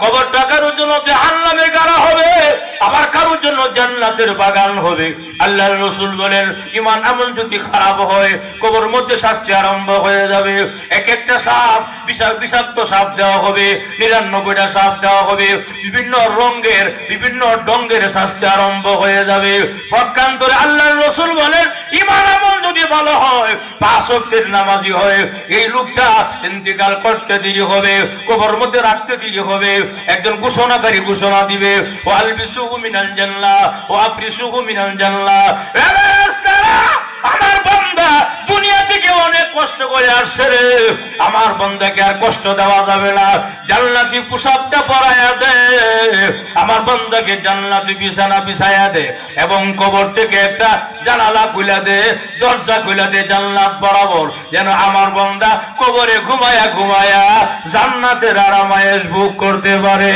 কবরটা কারোর জন্য জাহান্নামের গাড়া হবে, আবার কারোর জন্য জান্নাতের বাগান হবে। আল্লাহর রাসূল বলেন ঈমান আমল যদি খারাপ হয় কবরের মধ্যে শাস্তি আরম্ভ হয়ে যাবে। এক একটা সাপ বিষাক্ত সাপ দেওয়া হবে, 99টা সাপ দেওয়া হবে, বিভিন্ন রঙের বিভিন্ন ডঙ্গের শাস্তি আরম্ভ হয়ে যাবে। পক্ষান্তরে আল্লাহর রাসূল বলেন ঈমান আমল যদি ভালো হয়, 5 ওয়াক্তের নামাজি হয়, এই লোকটা ইন্তেকাল করতে দেরি হবে, কবরের মধ্যে রাখতে দেরি হবে। একজন ঘোষণাকারী ঘোষণা দিবে ওয়া আলবিসুহু মিনাল জান্নাহ ওয়া আফরিসুহু মিনাল জান্নাহ। আমার বান্দা দুনিয়া থেকে অনেক কষ্ট করে আসছে রে, আমার বান্দাকে আর কষ্ট দেওয়া যাবে না, জান্নাতি পোশাকটা পরায়া দে, আমার বান্দাকে জান্নাতি বিছানা বিছায়া দে, এবং কবর থেকে একটা জানালা খুলে দে, দরজা খুলে দে জান্নাত বরাবর, যেন আমার বান্দা কবরে ঘুমায়া ঘুমায়া জান্নাতের আরামায়েশ ভোগ করতে পারে।